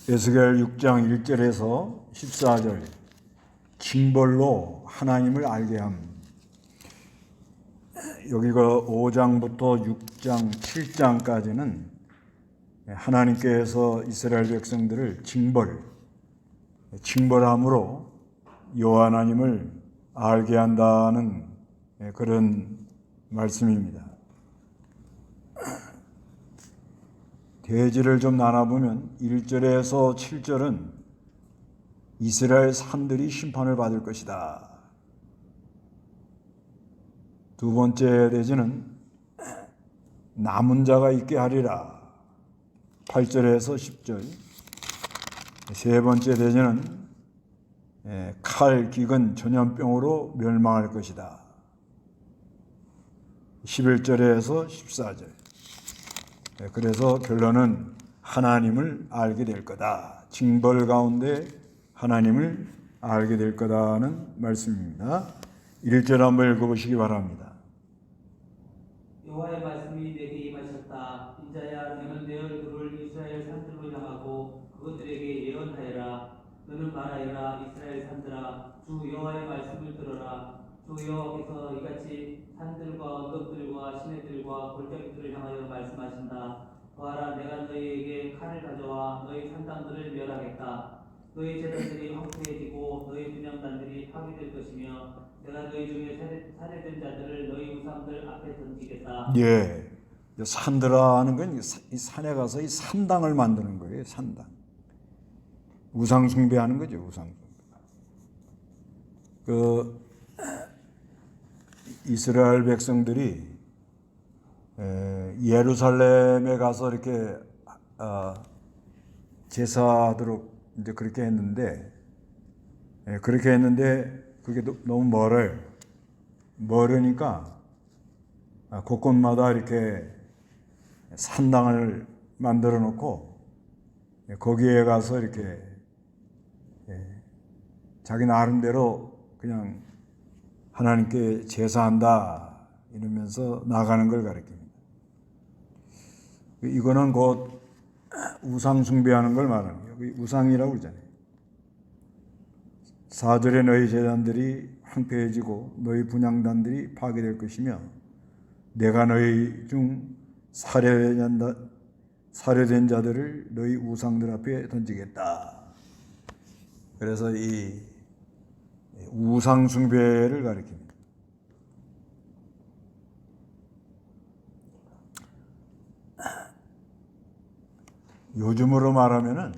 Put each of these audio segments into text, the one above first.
에스겔 6장 1절에서 14절 징벌로 하나님을 알게 함. 여기가 5장부터 6장 7장까지는 하나님께서 이스라엘 백성들을 징벌함으로 여호와 하나님을 알게 한다는 그런 말씀입니다. 대지를 좀 나눠보면 1절에서 7절은 이스라엘 산들이 심판을 받을 것이다. 두 번째 대지는 남은 자가 있게 하리라. 8절에서 10절. 세 번째 대지는 칼, 기근, 전염병으로 멸망할 것이다. 11절에서 14절. 그래서 결론은 하나님을 알게 될 거다. 징벌 가운데 하나님을 알게 될 거다는 말씀입니다. 1절 한번 읽어보시기 바랍니다. 여호와의 말씀이 내게 임하셨다. 인자야, 너는 내 얼굴을 이스라엘 산들로 향하고 그것들에게 예언하여라. 너는 말하여라. 이스라엘 산들아, 주 여호와의 말씀을 들어라. 주 여호와께서 이같이 산들과 언덕들과 시내들과 골짜기들을 향하여 말씀하신다. 보아라, 내가 너희에게 칼을 가져와 너희 산당들을 멸하겠다. 너희 제단들이 황폐해지고 너희 분향단들이 파괴될 것이며 내가 너희 중에 살해된 자들을 너희 우상들 앞에 던지겠다. 예, 산들아 하는 건 이 산에 가서 이 산당을 만드는 거예요. 산당. 우상 숭배하는 거죠. 우상 숭배. 이스라엘 백성들이 예루살렘에 가서 이렇게 제사하도록 이제 그렇게 했는데 그게 너무 멀으니까 곳곳마다 이렇게 산당을 만들어 놓고 거기에 가서 이렇게 자기 나름대로 그냥 하나님께 제사한다 이러면서 나가는 걸 가리킵니다. 이거는 곧 우상 숭배하는 걸 말하는 거예요. 우상이라고 그러잖아요. 4절에 너희 제단들이 황폐해지고 너희 분향단들이 파괴될 것이며 내가 너희 중 살해된 자들을 너희 우상들 앞에 던지겠다. 그래서 이 우상 숭배를 가리킵니다. 요즘으로 말하면은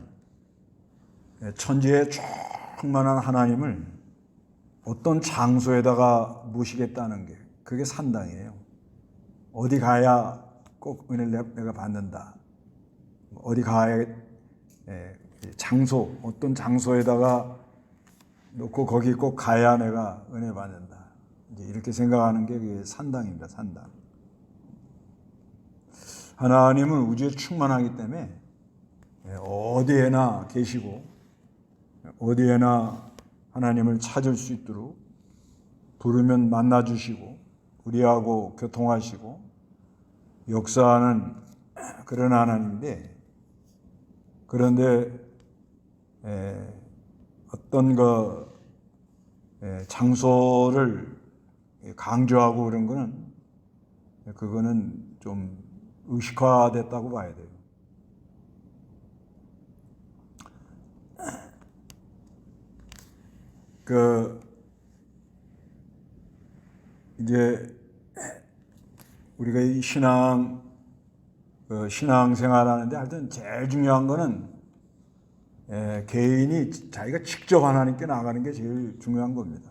천지에 충만한 하나님을 어떤 장소에다가 모시겠다는 게 그게 산당이에요. 어디 가야 꼭 은혜를 내가 받는다. 어디 가야 어떤 장소에다가 놓고 거기 꼭 가야 내가 은혜 받는다. 이제 이렇게 생각하는 게 그게 산당입니다. 산당. 하나님은 우주에 충만하기 때문에 어디에나 계시고 어디에나 하나님을 찾을 수 있도록 부르면 만나주시고 우리하고 교통하시고 역사하는 그런 하나님인데, 그런데 어떤 장소를 강조하고 그런 거는 그거는 좀 의식화됐다고 봐야 돼요. 이제 우리가 이 신앙생활 하는데 하여튼 제일 중요한 거는 개인이 자기가 직접 하나님께 나가는 게 제일 중요한 겁니다.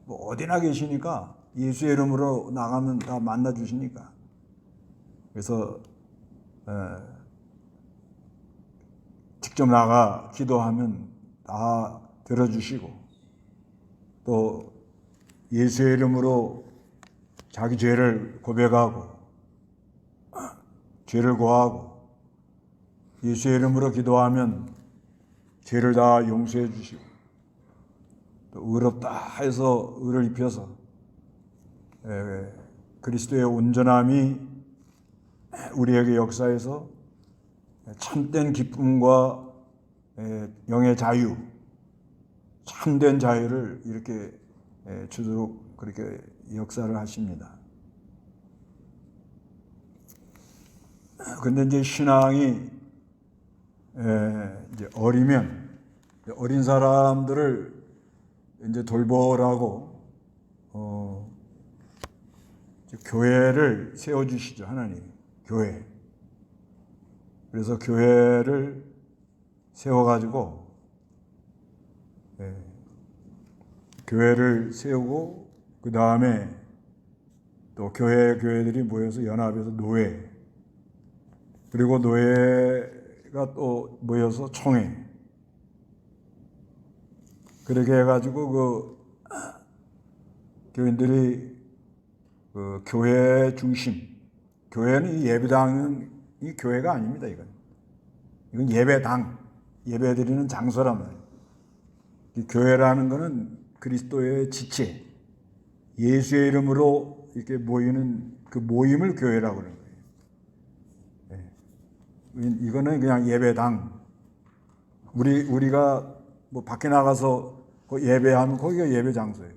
뭐 어디나 계시니까 예수의 이름으로 나가면 다 만나 주시니까. 그래서 직접 나가 기도하면 다 들어주시고, 또 예수의 이름으로 자기 죄를 고백하고 죄를 고하고 예수의 이름으로 기도하면 죄를 다 용서해 주시고, 또 의롭다 해서 의를 입혀서 그리스도의 온전함이 우리에게 역사해서 참된 기쁨과 영의 자유, 참된 자유를 이렇게 주도록 그렇게 역사를 하십니다. 근데 이제 신앙이 이제 어리면 어린 사람들을 이제 돌보라고 교회를 세워주시죠, 하나님. 교회. 그래서 교회를 세워가지고 교회를 세우고 그 다음에 또 교회들이 모여서 연합해서 노회, 그리고 노회가 또 모여서 총회, 그렇게 해가지고 그 교인들이 그 교회 중심, 교회는 이 예배당은 이 교회가 아닙니다. 이건 예배당, 예배드리는 장소란 말이에요. 이 교회라는 것은 그리스도의 지체, 예수의 이름으로 이렇게 모이는 그 모임을 교회라고 그러는 거예요. 이거는 그냥 예배당. 우리가 뭐 밖에 나가서 예배하면 거기가 예배 장소예요.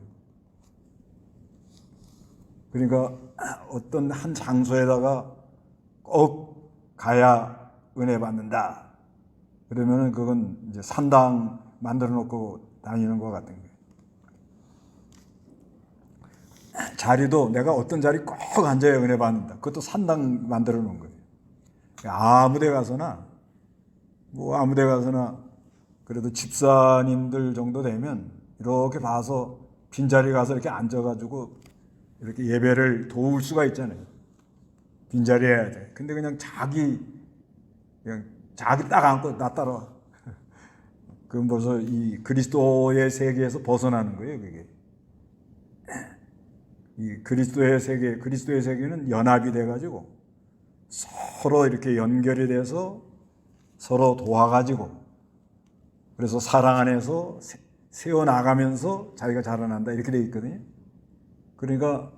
그러니까 어떤 한 장소에다가 꼭 가야 은혜 받는다. 그러면은 그건 이제 산당 만들어 놓고 다니는 것 같은 거예요. 자리도 내가 어떤 자리 꼭 앉아야 은혜 받는다. 그것도 산당 만들어 놓은 거예요. 아무 데 가서나, 그래도 집사님들 정도 되면 이렇게 봐서 빈자리 가서 이렇게 앉아가지고 이렇게 예배를 도울 수가 있잖아요. 빈자리 해야 돼. 근데 그냥 자기 딱 앉고 나 따라와. 그건 벌써 이 그리스도의 세계에서 벗어나는 거예요, 그게. 이 그리스도의 세계는 연합이 돼가지고 서로 이렇게 연결이 돼서 서로 도와가지고, 그래서 사랑 안에서 세워나가면서 자기가 자라난다, 이렇게 돼 있거든요. 그러니까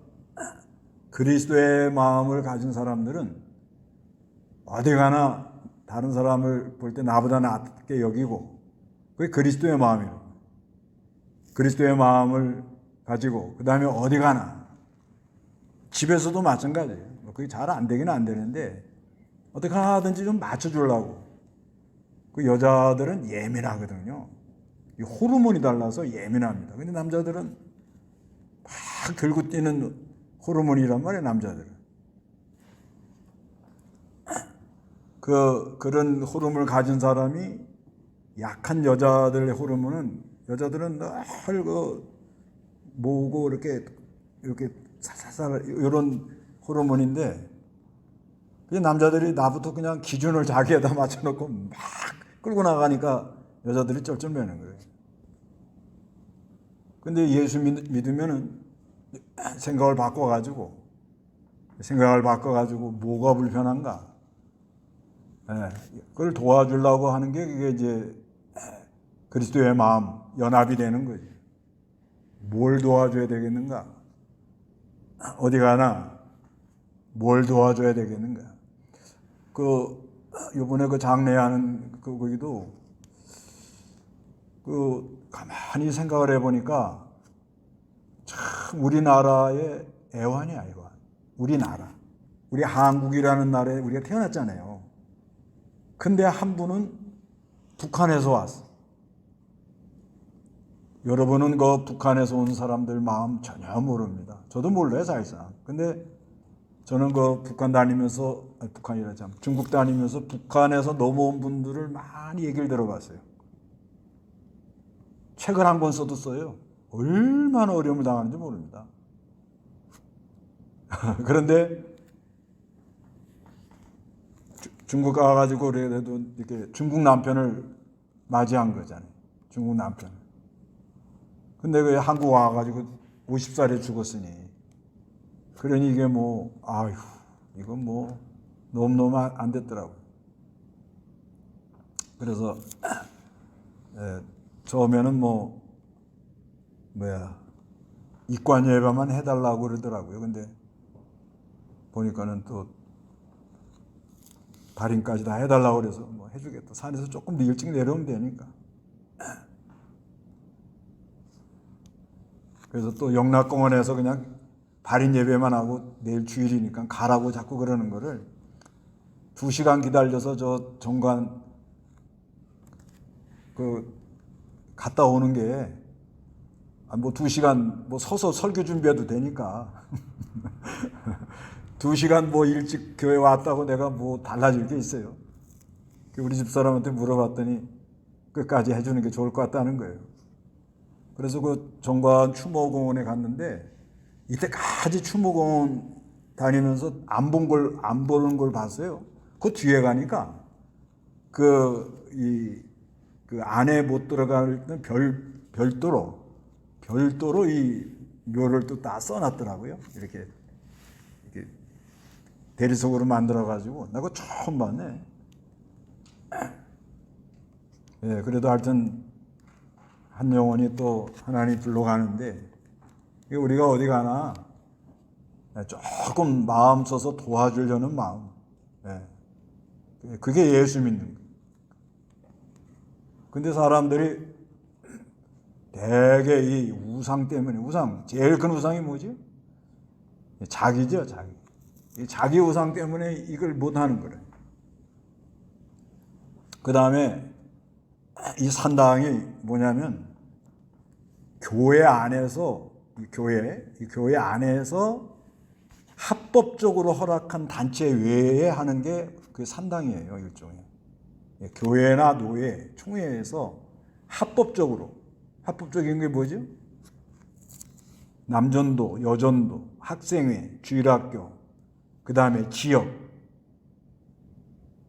그리스도의 마음을 가진 사람들은 어디 가나 다른 사람을 볼 때 나보다 낫게 여기고, 그게 그리스도의 마음이에요. 그리스도의 마음을 가지고 그 다음에 어디 가나, 집에서도 마찬가지예요. 그게 잘 안 되긴 안 되는데 어떻게 하든지 좀 맞춰주려고. 그 여자들은 예민하거든요. 이 호르몬이 달라서 예민합니다. 근데 남자들은 막 들고 뛰는 호르몬이란 말이에요, 남자들은. 그런 호르몬을 가진 사람이 약한 여자들의 호르몬은, 여자들은 늘 모으고 이렇게 살살 이런 호르몬인데, 남자들이 나부터 그냥 기준을 자기에다 맞춰놓고 막 끌고 나가니까 여자들이 쩔쩔매는 거예요. 근데 예수 믿으면은 생각을 바꿔가지고 뭐가 불편한가? 그걸 도와주려고 하는 게 그게 이제 그리스도의 마음, 연합이 되는 거지. 뭘 도와줘야 되겠는가? 어디 가나 뭘 도와줘야 되겠는가? 요번에 장례하는 거기도 가만히 생각을 해보니까 참 우리나라의 애환이야, 애환. 우리 한국이라는 나라에 우리가 태어났잖아요. 근데 한 분은 북한에서 왔어. 여러분은 북한에서 온 사람들 마음 전혀 모릅니다. 저도 몰라요, 사실상. 근데 저는 중국 다니면서 북한에서 넘어온 분들을 많이 얘기를 들어봤어요. 책을 한 권 써요. 얼마나 어려움을 당하는지 모릅니다. 그런데 중국 가가지고 그래도 이렇게 중국 남편을 맞이한 거잖아요. 중국 남편. 근데 왜 한국 와가지고 50살에 죽었으니. 그러니 이게 이건 너무 안 됐더라고요. 그래서, 처음에는 이관 예배만 해달라고 그러더라고요. 근데 보니까는 또 발인까지 다 해달라고 그래서 뭐 해주겠다. 산에서 조금 더 일찍 내려오면 되니까. 그래서 또 영락공원에서 그냥 발인 예배만 하고 내일 주일이니까 가라고 자꾸 그러는 거를 2시간 기다려서 저 정관 갔다 오는 게 뭐 2시간 뭐 서서 설교 준비해도 되니까 2시간 뭐 일찍 교회 왔다고 내가 뭐 달라질 게 있어요. 우리 집사람한테 물어봤더니 끝까지 해주는 게 좋을 것 같다는 거예요. 그래서 그 정관 추모공원에 갔는데 이때까지 추모공원 다니면서 안 보는 걸 봤어요. 그 뒤에 가니까 그 안에 못 들어갈 때 별도로 이 묘를 또 다 써놨더라고요. 이렇게 대리석으로 만들어가지고 나 그거 처음 봤네. 예, 그래도 하여튼 한 영혼이 또 하나님 불러 가는데 우리가 어디 가나 조금 마음 써서 도와주려는 마음. 예, 그게 예수 믿는 거예요. 근데 사람들이 대개 이 우상 때문에 제일 큰 우상이 뭐지? 자기죠, 자기. 자기 우상 때문에 이걸 못 하는 거예요. 그 다음에 이 산당이 뭐냐면 교회 안에서 이 교회 안에서 합법적으로 허락한 단체 외에 하는 게 그 산당이에요, 일종의. 교회나 노회, 총회에서 합법적인 게 뭐죠? 남전도, 여전도, 학생회, 주일학교, 그 다음에 지역.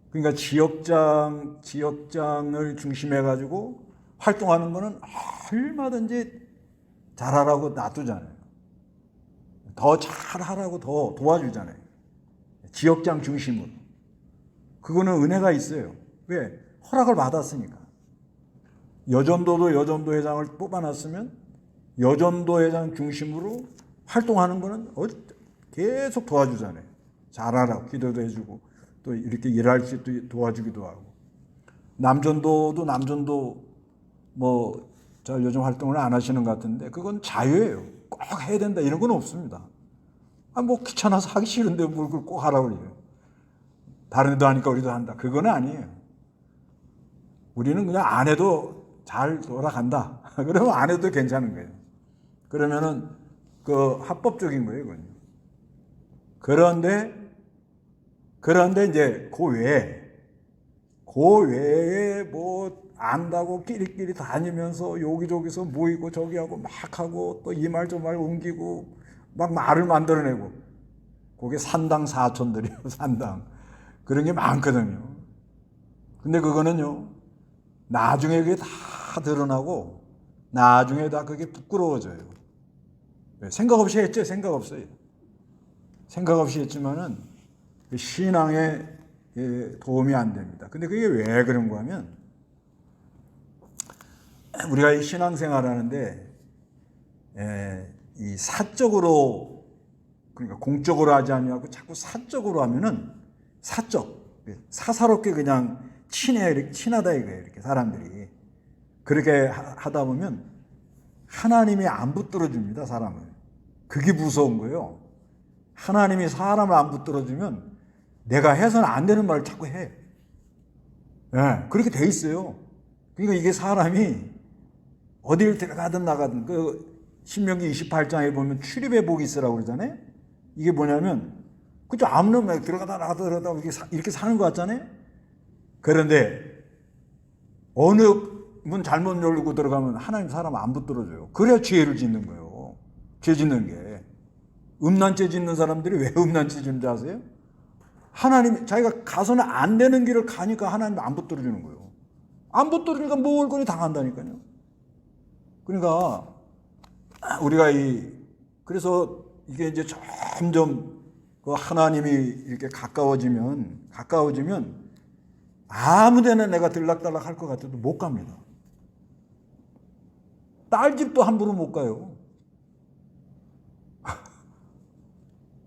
그러니까 지역장을 중심해가지고 활동하는 거는 얼마든지 잘하라고 놔두잖아요. 더 잘하라고 더 도와주잖아요. 지역장 중심으로. 그거는 은혜가 있어요. 왜? 허락을 받았으니까. 여전도도 여전도 회장을 뽑아놨으면 여전도 회장 중심으로 활동하는 거는 계속 도와주잖아요. 잘하라고 기도도 해주고 또 이렇게 일할 수 있도록 도와주기도 하고. 남전도 뭐 잘 요즘 활동을 안 하시는 것 같은데 그건 자유예요. 꼭 해야 된다 이런 건 없습니다. 뭐 귀찮아서 하기 싫은데 뭘 그걸 꼭 하라고 그래요. 다른 데도 하니까 우리도 한다. 그건 아니에요. 우리는 그냥 안 해도 잘 돌아간다. 그러면 안 해도 괜찮은 거예요. 그러면은 그 합법적인 거예요, 그건. 그런데 이제 그 외에 뭐 안다고 끼리끼리 다니면서 여기저기서 모이고 저기 하고 막 하고 또 이 말 저 말 옮기고 막 말을 만들어내고 그게 산당 사촌들이에요, 산당. 그런 게 많거든요. 근데 그거는요, 나중에 그게 다 드러나고 나중에 다 그게 부끄러워져요. 생각 없이 했죠, 생각 없어요. 생각 없이 했지만은 신앙에 도움이 안 됩니다. 근데 그게 왜 그런 거 하면 우리가 이 신앙생활 하는데 이 사적으로 그러니까 공적으로 하지 않냐고 자꾸 사적으로 하면은 사사롭게 그냥 친하다 이거예요. 이렇게 사람들이 그렇게 하다 보면 하나님이 안 붙들어 줍니다, 사람을. 그게 무서운 거예요. 하나님이 사람을 안 붙들어 주면 내가 해서는 안 되는 말을 자꾸 해. 예, 그렇게 돼 있어요. 그러니까 이게 사람이 어딜 들어가든 나가든 그 신명기 28장에 보면 출입의 복이 있으라고 그러잖아요. 이게 뭐냐면 그죠? 아무나 막 들어가다 나가다 이렇게 사는 것 같잖아요. 그런데 어느 문 잘못 열고 들어가면 하나님 사람 안 붙들어줘요. 그래야 죄를 짓는 거예요. 죄 짓는 게. 음란죄 짓는 사람들이 왜 음란죄 짓는지 아세요? 하나님 자기가 가서는 안 되는 길을 가니까 하나님 안 붙들어주는 거예요. 안 붙들으니까 모을거니 당한다니까요. 그러니까 우리가 그래서 이게 이제 점점 그 하나님이 이렇게 가까워지면 아무데나 내가 들락달락 할 것 같아도 못 갑니다. 딸 집도 함부로 못 가요.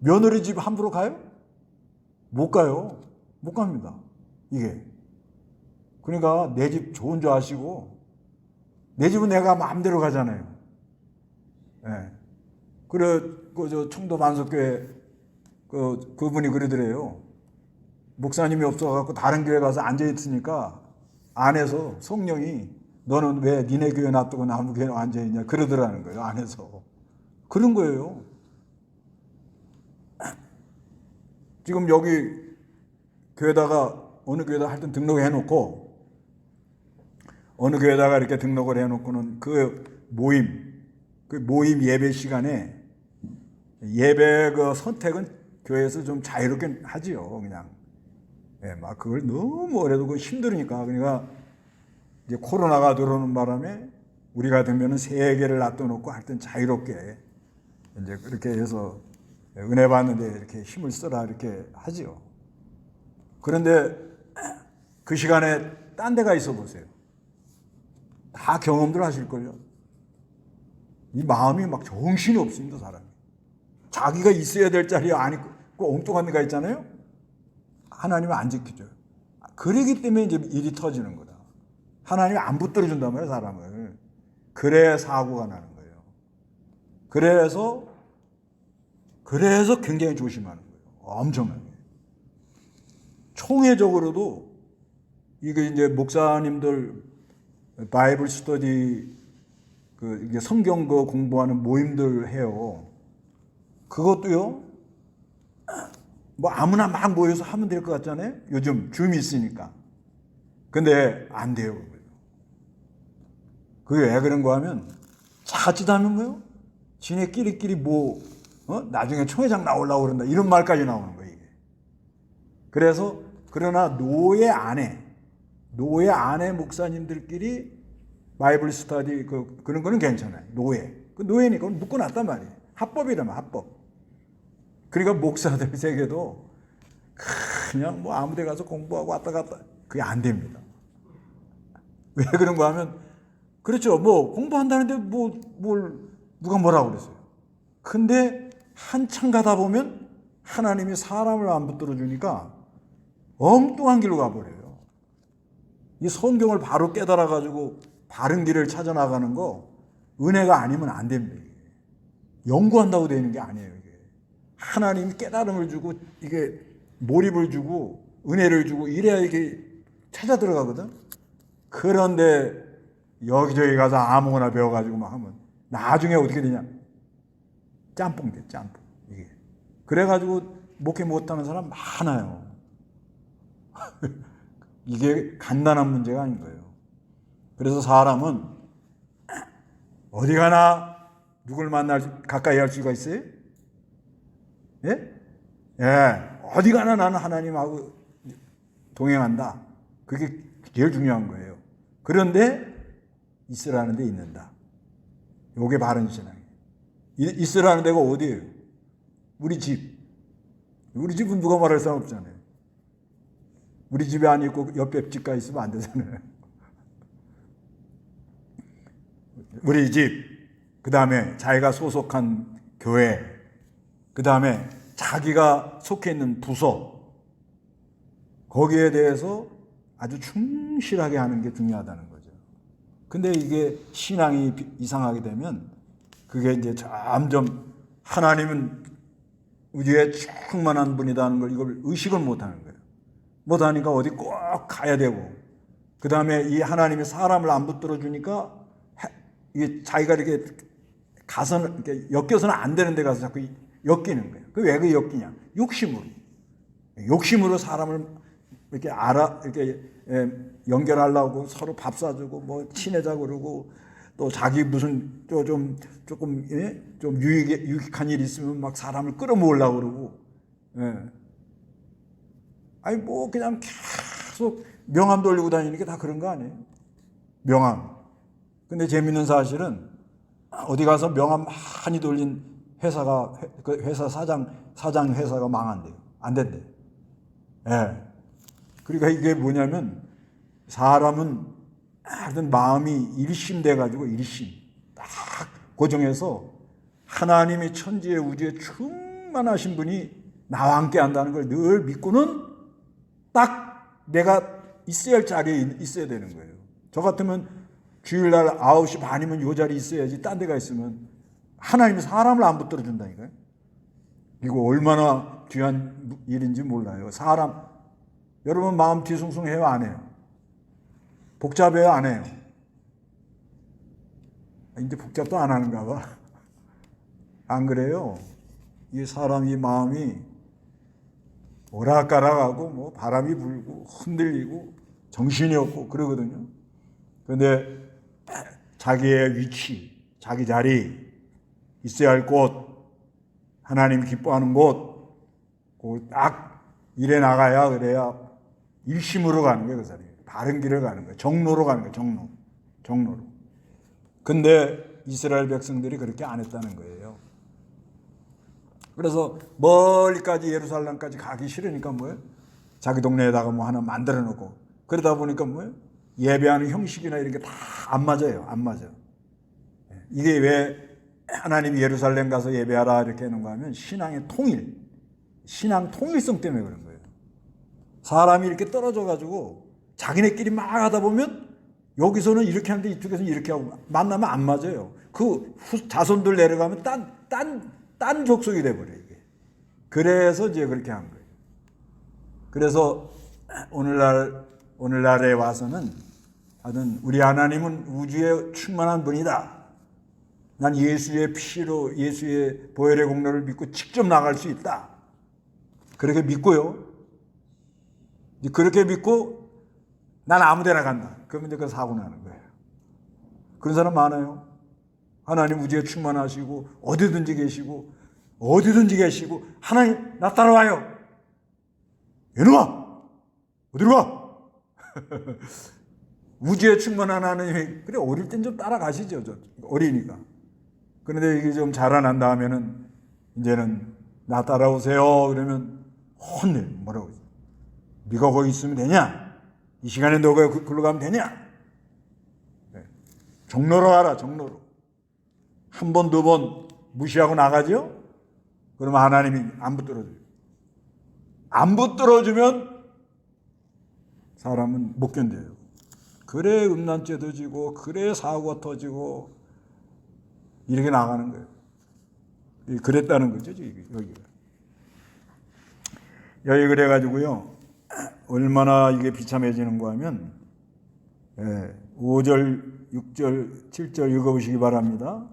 며느리 집 함부로 가요? 못 가요. 못 갑니다. 이게. 그러니까 내 집 좋은 줄 아시고 내 집은 내가 마음대로 가잖아요. 예. 그래 저 청도 만석교회 그분이 그러더래요. 목사님이 없어갖고 다른 교회 가서 앉아 있으니까 안에서 성령이 너는 왜 니네 교회 놔두고 남의 교회 앉아 있냐 그러더라는 거예요. 안에서 그런 거예요. 지금 여기 교회다가 어느 교회다 하여튼 등록해 놓고 어느 교회다가 이렇게 등록을 해 놓고는 그 모임 예배 시간에 예배 그 선택은 교회에서 좀 자유롭게 하지요. 그냥 예, 막 그걸 너무 오래 두고 힘들으니까 그러니까 이제 코로나가 들어오는 바람에 우리 같으면은 세 개를 놔둬놓고 하여튼 자유롭게 이제 그렇게 해서 은혜 받는데 이렇게 힘을 써라 이렇게 하지요. 그런데 그 시간에 딴 데가 있어 보세요. 다 경험들 하실걸요. 이 마음이 막 정신이 없습니다, 사람이. 자기가 있어야 될 자리에 안 있고 엉뚱한 데가 있잖아요. 하나님은 안 지켜줘요. 그러기 때문에 이제 일이 터지는 거다. 하나님이 안 붙들어 준단 말이에요, 사람을. 그래야 사고가 나는 거예요. 그래서 굉장히 조심하는 거예요. 엄청나게. 총회적으로도 이게 이제 목사님들 바이블 스터디 이게 성경 공부하는 모임들 해요. 그것도요. 뭐 아무나 막 모여서 하면 될 것 같잖아요. 요즘 줌이 있으니까. 근데 안 돼요. 그게 왜 그런 거 하면 자칫하면 뭐요? 지네끼리끼리 나중에 총회장 나오려고 그런다. 이런 말까지 나오는 거예요. 이게. 그래서 그러나 노예 안에 목사님들끼리 바이블 스터디 그런 거는 괜찮아요. 그 노예니까 묶어놨단 말이에요. 합법이라면 합법. 그러니까 목사들 세계도 그냥 뭐 아무 데 가서 공부하고 왔다 갔다 그게 안 됩니다. 왜 그런가 하면 그렇죠. 뭐 공부한다는데 뭘 누가 뭐라고 그랬어요. 근데 한참 가다 보면 하나님이 사람을 안 붙들어 주니까 엉뚱한 길로 가버려요. 이 성경을 바로 깨달아 가지고 바른 길을 찾아 나가는 거 은혜가 아니면 안 됩니다. 이게. 연구한다고 되는 게 아니에요. 이게. 하나님이 깨달음을 주고 이게 몰입을 주고 은혜를 주고 이래야 이게 찾아 들어가거든. 그런데 여기저기 가서 아무거나 배워가지고 막 하면 나중에 어떻게 되냐? 짬뽕 돼, 짬뽕. 이게. 그래가지고 목회 못하는 사람 많아요. 이게 간단한 문제가 아닌 거예요. 그래서 사람은 어디 가나 누굴 가까이 할 수가 있어요? 예? 예. 어디 가나 나는 하나님하고 동행한다. 그게 제일 중요한 거예요. 그런데 있으라는 데 있는다. 요게 바른 신앙이에요. 있으라는 데가 어디예요? 우리 집. 우리 집은 누가 말할 사람 없잖아요. 우리 집에 안 있고 옆에 집가 있으면 안 되잖아요. 우리 집, 그 다음에 자기가 소속한 교회, 그 다음에 자기가 속해 있는 부서, 거기에 대해서 아주 충실하게 하는 게 중요하다는 거죠. 근데 이게 신앙이 이상하게 되면 그게 이제 점점 하나님은 우주에 충만한 분이라는 걸 이걸 의식을 못 하는 거예요. 못 하니까 어디 꼭 가야 되고, 그 다음에 이 하나님이 사람을 안 붙들어 주니까 이게 자기가 이렇게 가서는 이렇게 엮여서는 안 되는 데 가서 자꾸 엮이는 거예요. 그 왜 그 엮이냐? 욕심으로 사람을 이렇게 이렇게 연결하려고 서로 밥 사주고 뭐 친해자 그러고 또 자기 무슨 조금 유익한 일 있으면 막 사람을 끌어모으려고 그러고. 아니 뭐 그냥 계속 명함 돌리고 다니는 게 다 그런 거 아니에요? 명함. 근데 재밌는 사실은 어디 가서 명함 많이 돌린 회사가 그 회사 사장 회사가 망한대요. 안 된대. 예. 그러니까 이게 뭐냐면 사람은 하여튼 마음이 일심돼 가지고 딱 고정해서 하나님이 천지의 우주에 충만하신 분이 나와 함께 한다는 걸 늘 믿고는 딱 내가 있어야 할 자리에 있어야 되는 거예요. 저 같으면 주일날 9시 반이면 요 자리에 있어야지. 딴 데가 있으면 하나님이 사람을 안 붙들어 준다니까요. 이거 얼마나 귀한 일인지 몰라요. 사람, 여러분 마음 뒤숭숭해요, 안 해요? 복잡해요, 안 해요? 이제 복잡도 안 하는가 봐. 안 그래요? 이 사람 이 마음이 오락가락하고 뭐 바람이 불고 흔들리고 정신이 없고 그러거든요. 그런데 자기의 위치, 자기 자리, 있어야 할 곳, 하나님이 기뻐하는 곳, 딱 일해 나가야 그래야 일심으로 가는 거예요, 그 사람이. 바른 길을 가는 거예요. 정로로 가는 거예요, 정로로. 근데 이스라엘 백성들이 그렇게 안 했다는 거예요. 그래서 멀리까지 예루살렘까지 가기 싫으니까 뭐예요? 자기 동네에다가 뭐 하나 만들어 놓고 그러다 보니까 뭐예요? 예배하는 형식이나 이런 게 다 안 맞아요. 안 맞아요. 이게 왜 하나님이 예루살렘 가서 예배하라 이렇게 해놓은 거 하면 신앙의 통일, 신앙 통일성 때문에 그런 거예요. 사람이 이렇게 떨어져 가지고 자기네끼리 막 하다 보면 여기서는 이렇게 하는데 이쪽에서는 이렇게 하고 만나면 안 맞아요. 그 자손들 내려가면 딴 족속이 돼버려요, 이게. 그래서 이제 그렇게 한 거예요. 그래서 오늘날에 와서는 하여튼 우리 하나님은 우주에 충만한 분이다. 난 예수의 피로, 예수의 보혈의 공로를 믿고 직접 나갈 수 있다. 그렇게 믿고요. 그렇게 믿고 난 아무 데나 간다. 그러면 이제 그 사고 나는 거예요. 그런 사람 많아요. 하나님 우주에 충만하시고 어디든지 계시고 하나님 나 따라와요. 이놈아 어디로 가? 우주에 충만한 하나님이 그래 어릴 땐 좀 따라가시죠. 어리니까. 그런데 이게 좀 자라난 다음에는 이제는 나 따라오세요. 그러면 혼내. 뭐라고 네가 거기 있으면 되냐? 이 시간에 너가 글로 가면 되냐? 네. 종로로 가라. 종로로. 한 번, 두 번 무시하고 나가죠? 그러면 하나님이 안 붙들어줘요. 안 붙들어주면 사람은 못 견뎌요. 그래 음란죄도 지고 그래 사고가 터지고 이렇게 나가는 거예요. 그랬다는 거죠, 여기가. 여기 그래가지고요. 얼마나 이게 비참해지는가 하면 5절, 6절, 7절 읽어보시기 바랍니다.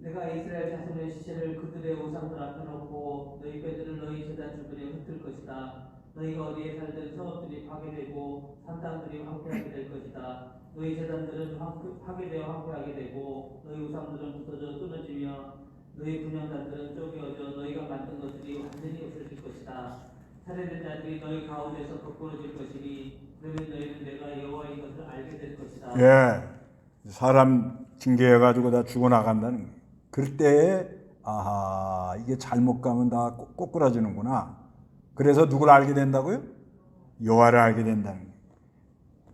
내가 이스라엘 자손의 시체를 그들의 우상들 앞에 놓고 너희 뼈들을 너희 제단 주변에 흩을 것이다. 너희가 어디에 살든 성읍들이 파괴되고 산당들이 황폐하게 될 것이다. 너희 제단들은 파괴되어 황폐하게 되고 너희 우상들은 부서져 끊어지며 너희 분향단들은 쪼개어져 너희가 만든 것들이 완전히 없어질 것이다. 살해된 자들이 너희 가운데서 거꾸러질 것이니 그러면 너희는 내가 여호와인 것을 알게 될 것이다. 예, 사람 징계해가지고 다 죽어나간다는 거예요. 그럴 때에 아하 이게 잘못 가면 다 꼬꾸라지는구나. 그래서 누굴 알게 된다고요? 여호와를 알게 된다는 거예요.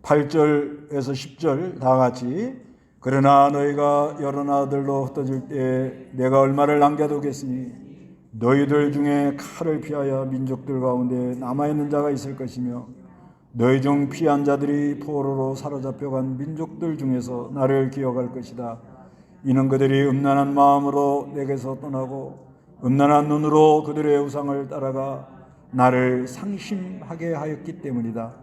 8절에서 10절 다 같이 그러나 너희가 여러 나라들로 흩어질 때 내가 얼마를 남겨두겠으니 너희들 중에 칼을 피하여 민족들 가운데 남아있는 자가 있을 것이며 너희 중 피한 자들이 포로로 사로잡혀간 민족들 중에서 나를 기억할 것이다. 이는 그들이 음란한 마음으로 내게서 떠나고 음란한 눈으로 그들의 우상을 따라가 나를 상심하게 하였기 때문이다.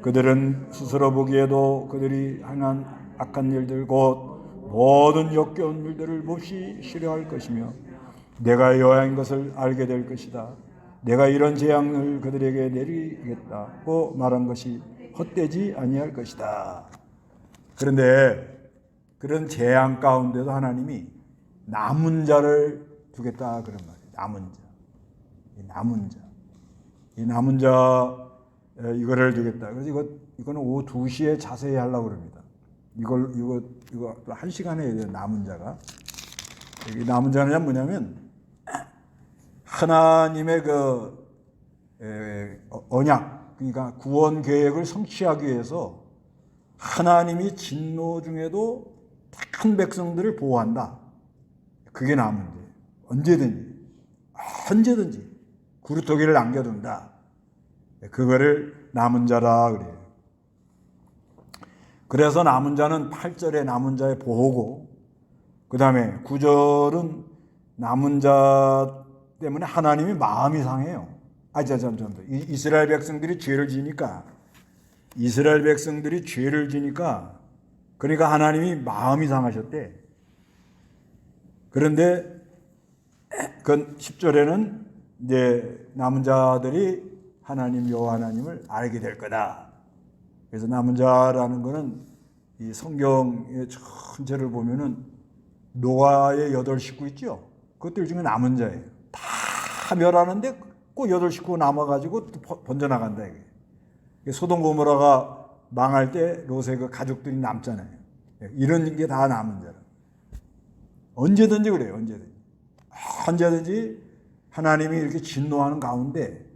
그들은 스스로 보기에도 그들이 행한 악한 일들 곧 모든 역겨운 일들을 몹시 싫어할 것이며 내가 여호와인 것을 알게 될 것이다. 내가 이런 재앙을 그들에게 내리겠다고 말한 것이 헛되지 아니할 것이다. 그런데 그런 재앙 가운데도 하나님이 남은 자를 두겠다 그런 말이에요. 이 남은 자 이거를 주겠다. 그래서 이거는 오후 2시에 자세히 하려고 그럽니다. 이거 1시간에 해야 돼요. 남은 자가. 이 남은 자는 뭐냐면 하나님의 그 언약, 그러니까 구원 계획을 성취하기 위해서 하나님이 진노 중에도 택한 백성들을 보호한다. 그게 남은 자예요. 언제든지. 구루토기를 남겨둔다. 그거를 남은 자라 그래요. 그래서 남은 자는 8절에 남은 자의 보호고, 그 다음에 9절은 남은 자 때문에 하나님이 마음이 상해요. 이스라엘 백성들이 죄를 지니까, 그러니까 하나님이 마음이 상하셨대. 그런데 그 10절에는 이제 남은 자들이 하나님 여호와 하나님을 알게 될 거다. 그래서 남은 자라는 거는 이 성경의 전체를 보면은 노아의 8식구 있죠. 그것들 중에 남은 자예요. 다 멸하는데 꼭 8식구 남아가지고 또 번져나간다 이게. 소돔 고모라가 망할 때 롯의 그 가족들이 남잖아요. 이런 게 다 남은 자라. 언제든지 그래요. 언제든지 하나님이 이렇게 진노하는 가운데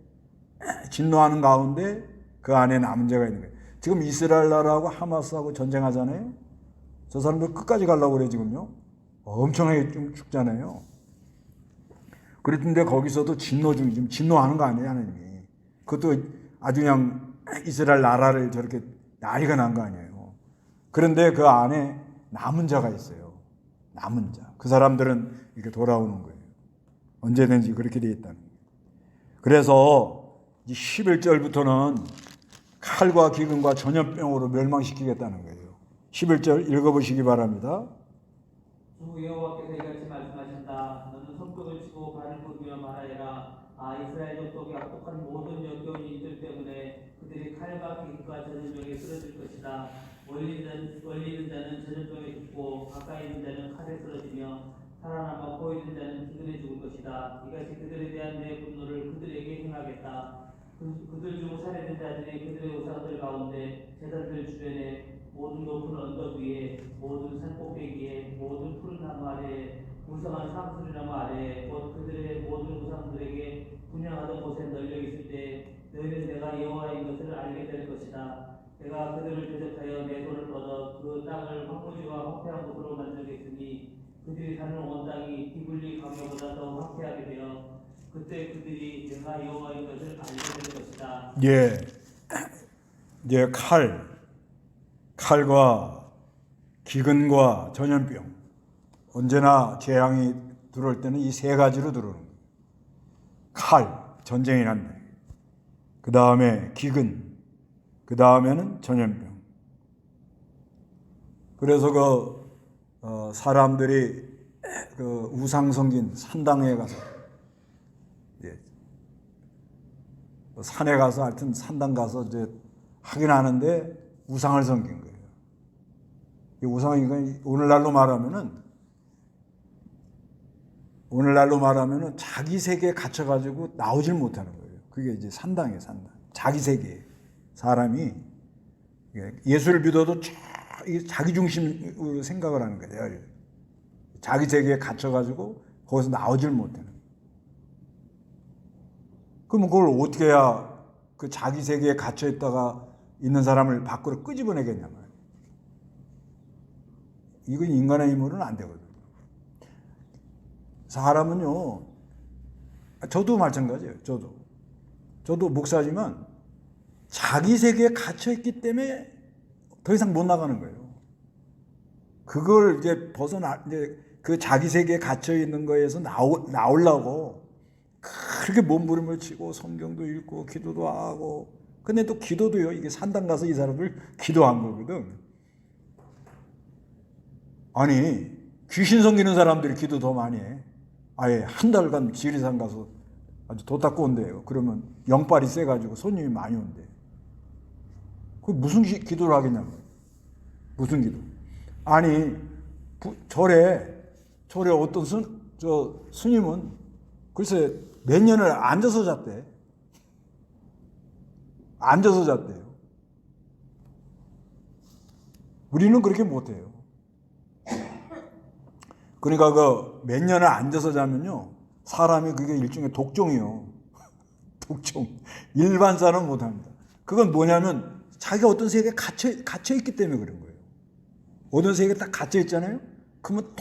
그 안에 남은 자가 있는 거예요. 지금 이스라엘 나라하고 하마스하고 전쟁하잖아요. 저 사람들 끝까지 가려고 그래 지금요. 엄청나게 좀 죽잖아요. 그랬는데 거기서도 지금 진노하는 거 아니에요, 하나님이. 그것도 아주 그냥 이스라엘 나라를 저렇게 난리가 난 거 아니에요. 그런데 그 안에 남은 자가 있어요. 남은 자. 그 사람들은 이렇게 돌아오는 거예요. 언제든지 그렇게 되어 있다는 거예요. 그래서 11절부터는 칼과 기근과 전염병으로 멸망시키겠다는 거예요. 11절 읽어보시기 바랍니다. 주 여호와께서 이같이 말씀하신다. 너는 손뼉을 치고 발을 굽으며 말하여라. 이스라엘 족속의 악독한 모든 역겨운 일들 때문에 그들이 칼과 기근과 전염병에 쓰러질 것이다. 멀리 있는 자는 전염병에 죽고 가까이 있는 자는 칼에 쓰러지며 살아남아 보이는 자는 기근에 죽을 것이다. 이같이 그들에 대한 내 분노를 그들에게 행하겠다. 그들 중 살해된 자들이 그들의 우상들 가운데 제단들 주변에 모든 높은 언덕 위에 모든 산 꼭대기에 모든 푸른 나무 아래에 무성한 상수리나무 아래에 곧 그들의 모든 우상들에게 분양하던 곳에 널려 있을 때 너희는 내가 여호와인 것을 알게 될 것이다. 내가 그들을 대적하여 내 손을 뻗어 그 땅을 황무지와 황폐한 곳으로 만들겠으니 그들이 사는 온 땅이 디블리 강야보다 더 황폐하게 되어 그때 그들이 내가 여호와인 것을 알게 될 것이다. 예, 이제 칼과 기근과 전염병, 언제나 재앙이 들어올 때는 이 세 가지로 들어오는 거예요. 칼, 전쟁이 난다. 그 다음에 기근, 그 다음에는 전염병. 그래서 사람들이 그 우상 섬긴 산당에 가서, 산에 가서 하여튼 산당 가서 이제 하긴 하는데 우상을 섬긴 거예요. 이 우상이 오늘날로 말하면은 자기 세계에 갇혀가지고 나오질 못하는 거예요. 그게 이제 산당이에요, 산당. 자기 세계. 사람이 예수를 믿어도 자기 중심으로 생각을 하는 거예요. 자기 세계에 갇혀가지고 거기서 나오질 못하는 거예요. 그럼 그걸 어떻게 해야 그 자기 세계에 갇혀 있다가 있는 사람을 밖으로 끄집어내겠냐 말이에요. 이건 인간의 힘으로는 안 되거든요. 사람은요, 저도 마찬가지예요. 저도 목사지만 자기 세계에 갇혀 있기 때문에 더 이상 못 나가는 거예요. 그걸 이제 이제 그 자기 세계에 갇혀 있는 거에서 나오려고 그렇게 몸부림을 치고 성경도 읽고 기도도 하고. 근데 또 기도도요, 이게 산당 가서 이 사람들 기도한 거거든. 아니, 귀신 섬기는 사람들이 기도 더 많이 해. 아예 한 달간 지리산 가서 아주 도 닦고 온대요. 그러면 영빨이 세가지고 손님이 많이 온대. 그 무슨 기도를 하겠냐고. 무슨 기도. 아니, 절에 어떤 스님은 글쎄 몇 년을 앉아서 잤대. 앉아서 잤대요. 우리는 그렇게 못해요. 그러니까 그 몇 년을 앉아서 자면요, 사람이 그게 일종의 독종이요. 독종. 일반 사람은 못합니다. 그건 뭐냐면 자기가 어떤 세계에 갇혀 있기 때문에 그런 거예요. 어떤 세계에 딱 갇혀 있잖아요. 그러면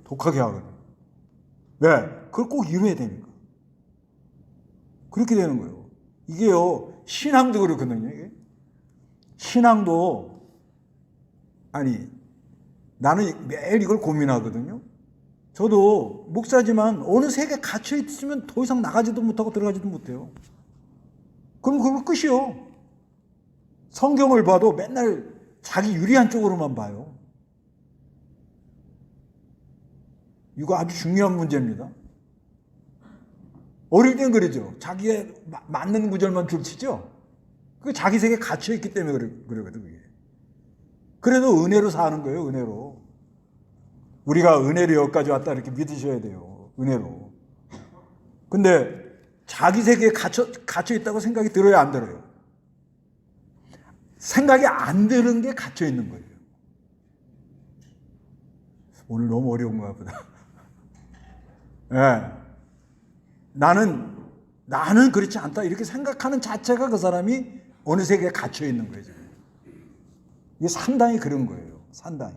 독하게 하거든요. 왜? 그걸 꼭 이루어야 되니까. 그렇게 되는 거예요. 이게요, 신앙도 그렇거든요. 이게. 신앙도, 아니, 나는 매일 이걸 고민하거든요. 저도 목사지만 어느 세계에 갇혀 있으면 더 이상 나가지도 못하고 들어가지도 못해요. 그럼 그거 끝이요. 성경을 봐도 맨날 자기 유리한 쪽으로만 봐요. 이거 아주 중요한 문제입니다. 어릴 땐 그러죠. 자기에 맞는 구절만 들치죠. 그 자기 세계에 갇혀 있기 때문에 그러거든, 그게. 그래도 은혜로 사는 거예요, 은혜로. 우리가 은혜로 여기까지 왔다 이렇게 믿으셔야 돼요, 은혜로. 근데 자기 세계에 갇혀 있다고 생각이 들어요, 안 들어요? 생각이 안 드는 게 갇혀 있는 거예요. 오늘 너무 어려운 것 보다. 네. 나는 그렇지 않다 이렇게 생각하는 자체가 그 사람이 어느 세계에 갇혀 있는 거예요, 지금. 이게 상당히 그런 거예요, 상당히.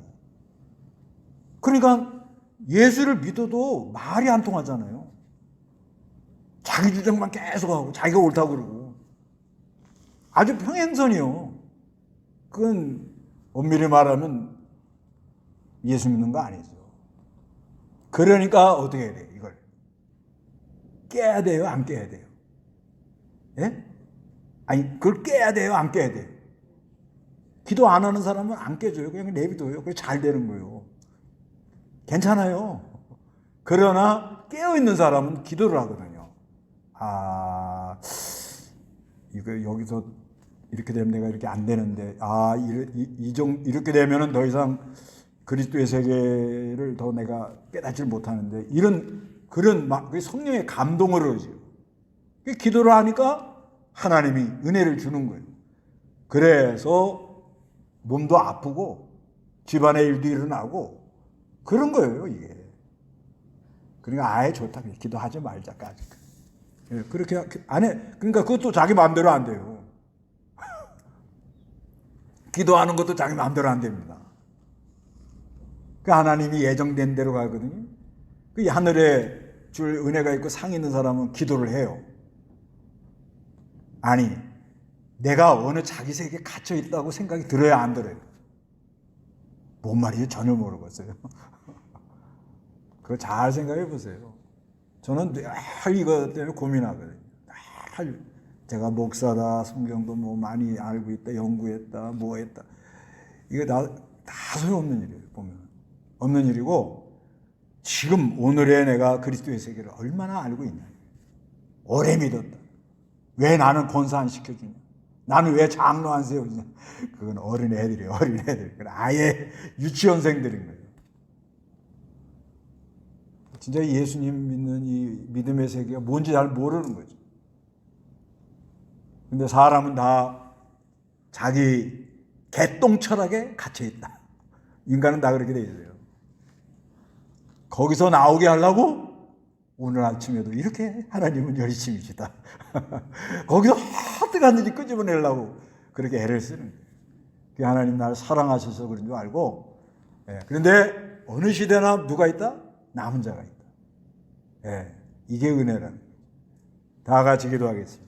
그러니까 예수를 믿어도 말이 안 통하잖아요. 자기 주장만 계속하고 자기가 옳다고 그러고 아주 평행선이요. 그건 엄밀히 말하면 예수 믿는 거 아니죠. 그러니까 어떻게 해야 돼요, 이걸? 깨야 돼요, 안 깨야 돼요? 예? 아니, 그걸 깨야 돼요, 안 깨야 돼요? 기도 안 하는 사람은 안 깨져요. 그냥 내비둬요. 그게 잘 되는 거예요. 괜찮아요. 그러나 깨어있는 사람은 기도를 하거든요. 아, 이거 여기서 이렇게 되면 내가 이렇게 안 되는데, 이렇게 되면은 더 이상 그리스도의 세계를 더 내가 깨닫지 못하는데, 그런 성령의 감동을 얻어요. 기도를 하니까 하나님이 은혜를 주는 거예요. 그래서 몸도 아프고 집안의 일도 일어나고 그런 거예요, 이게. 그러니까 아예 좋다. 기도하지 말자까지. 그렇게 안 해. 그러니까 그것도 자기 마음대로 안 돼요. 기도하는 것도 자기 마음대로 안 됩니다. 그 하나님이 예정된 대로 가거든요. 그 하늘에 줄 은혜가 있고 상 있는 사람은 기도를 해요. 아니, 내가 어느 자기 세계에 갇혀 있다고 생각이 들어야 안 들어요? 뭔 말인지 전혀 모르겠어요. 그거 잘 생각해 보세요. 저는 늘 이거 때문에 고민하거든요. 늘 제가 목사다, 성경도 뭐 많이 알고 있다, 연구했다, 뭐 했다. 이거 다 소용없는 일이에요, 보면. 없는 일이고, 지금 오늘의 내가 그리스도의 세계를 얼마나 알고 있냐. 오래 믿었다. 왜 나는 권사 안 시켜주냐. 나는 왜 장로 안 세우냐. 그건 어린애들이에요, 어린애들. 아예 유치원생들인 거예요. 진짜 예수님 믿는 이 믿음의 세계가 뭔지 잘 모르는 거죠. 근데 사람은 다 자기 개똥 철학에 갇혀있다. 인간은 다 그렇게 돼 있어요. 거기서 나오게 하려고 오늘 아침에도 이렇게 하나님은 열심이시다. 거기서 어떡한 일이 끄집어내려고 그렇게 애를 쓰는 거예요. 하나님 나를 사랑하셔서 그런 줄 알고. 그런데 어느 시대나 누가 있다? 남은 자가 있다. 이게 은혜라는 거예요. 다 같이 기도하겠습니다.